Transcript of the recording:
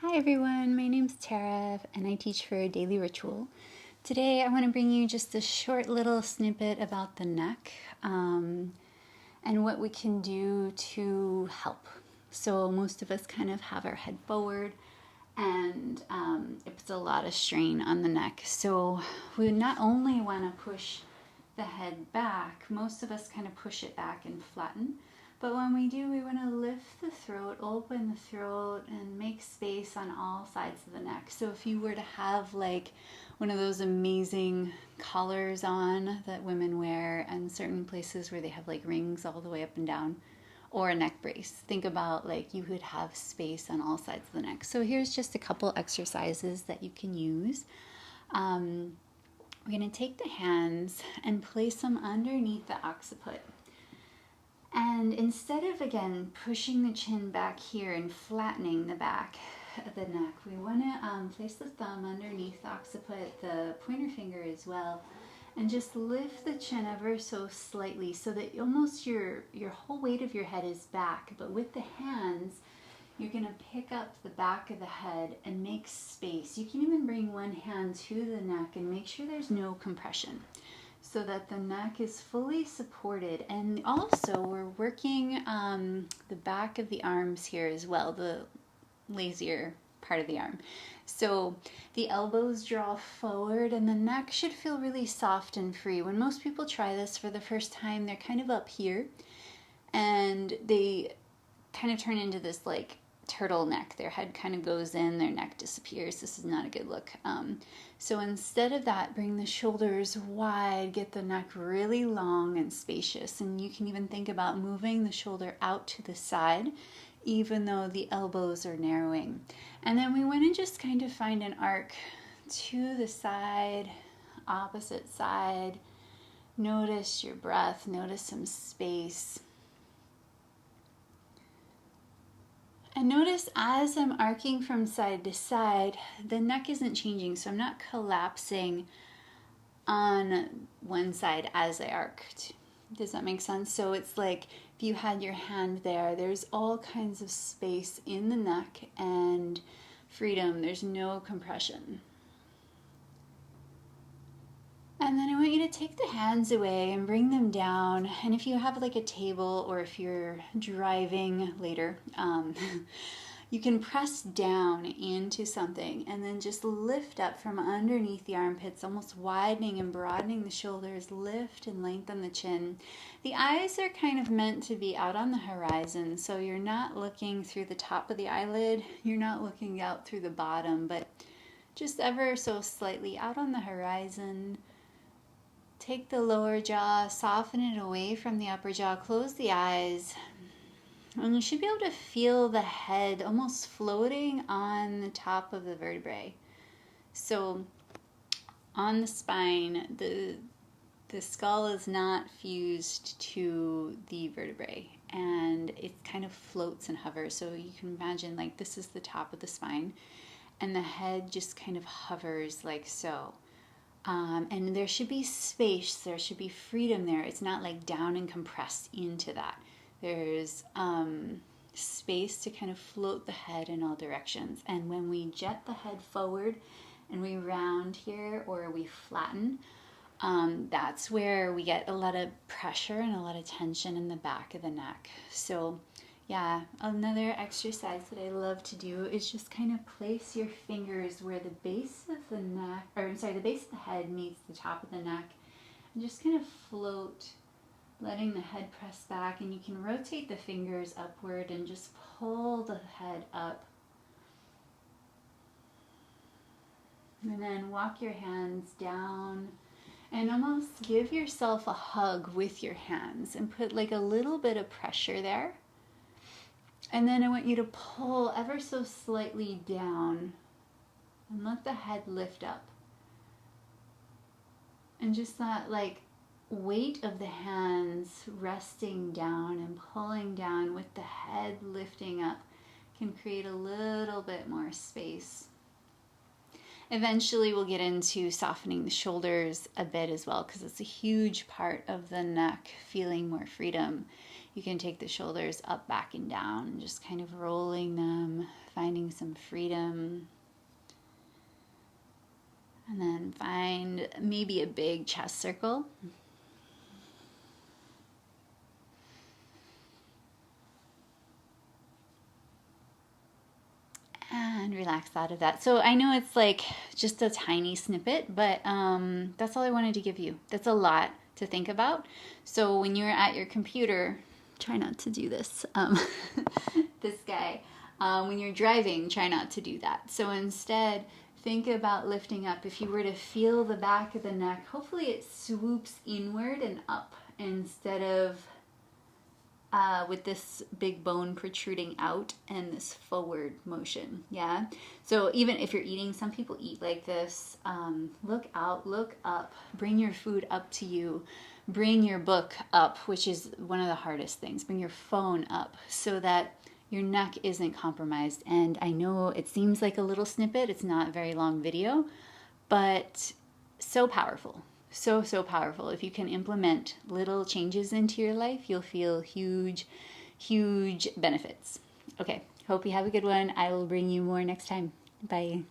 Hi everyone, my name's Tara and I teach for a daily ritual. Today I want to bring you just a short little snippet about the neck and what we can do to help. So most of us kind of have our head forward and it puts a lot of strain on the neck. So we not only want to push the head back, most of us kind of push it back and flatten. But when we do, we want to lift the throat, open the throat, and make space on all sides of the neck. So if you were to have like one of those amazing collars on that women wear and certain places where they have like rings all the way up and down, or a neck brace, think about like you would have space on all sides of the neck. So here's just a couple exercises that you can use. We're going to take the hands and place them underneath the occiput. And instead of, again, pushing the chin back here and flattening the back of the neck, we want to place the thumb underneath the occiput, the pointer finger as well, and just lift the chin ever so slightly so that almost your whole weight of your head is back. But with the hands, you're going to pick up the back of the head and make space. You can even bring one hand to the neck and make sure there's no compression, so that the neck is fully supported. And also we're working the back of the arms here as well, the lazier part of the arm. So the elbows draw forward and the neck should feel really soft and free. When most people try this for the first time, they're kind of up here and they kind of turn into this like turtleneck. Their head kind of goes in, their neck disappears. This is not a good look. So instead of that, bring the shoulders wide, get the neck really long and spacious. And you can even think about moving the shoulder out to the side, even though the elbows are narrowing. And then we want to just kind of find an arc to the side, opposite side. Notice your breath, notice some space. And notice as I'm arcing from side to side, the neck isn't changing, so I'm not collapsing on one side as I arced. Does that make sense? So it's like if you had your hand there, there's all kinds of space in the neck and freedom. There's no compression. And then I want you to take the hands away and bring them down. And if you have like a table or if you're driving later, you can press down into something and then just lift up from underneath the armpits, almost widening and broadening the shoulders. Lift and lengthen the chin. The eyes are kind of meant to be out on the horizon, so you're not looking through the top of the eyelid. You're not looking out through the bottom, but just ever so slightly out on the horizon. Take the lower jaw, soften it away from the upper jaw, close the eyes, and you should be able to feel the head almost floating on the top of the vertebrae. So on the spine, the skull is not fused to the vertebrae, and it kind of floats and hovers. So you can imagine like this is the top of the spine, and the head just kind of hovers like so. And there should be space, there should be freedom there. It's not like down and compressed into that. There's space to kind of float the head in all directions. And when we jet the head forward and we round here or we flatten, that's where we get a lot of pressure and a lot of tension in the back of the neck. So yeah, another exercise that I love to do is just kind of place your fingers where the base of the neck, the base of the head meets the top of the neck, and just kind of float, letting the head press back, and you can rotate the fingers upward and just pull the head up. And then walk your hands down and almost give yourself a hug with your hands and put like a little bit of pressure there. And then I want you to pull ever so slightly down and let the head lift up. And just that like weight of the hands resting down and pulling down with the head lifting up can create a little bit more space. Eventually we'll get into softening the shoulders a bit as well, because it's a huge part of the neck, feeling more freedom. You can take the shoulders up, back, and down, just kind of rolling them, finding some freedom. And then find maybe a big chest circle. And relax out of that. So I know it's like just a tiny snippet, but that's all I wanted to give you. That's a lot to think about. So when you're at your computer, try not to do this. This guy, when you're driving, try not to do that. So instead, think about lifting up. If you were to feel the back of the neck, hopefully it swoops inward and up instead of with this big bone protruding out and this forward motion. Yeah. So even if you're eating, some people eat like this. Look out, look up, bring your food up to you, bring your book up, which is one of the hardest things. Bring your phone up so that your neck isn't compromised. And I know it seems like a little snippet. It's not a very long video, but so powerful. So powerful. If you can implement little changes into your life, you'll feel huge benefits. Okay, hope you have a good one. I will bring you more next time. Bye.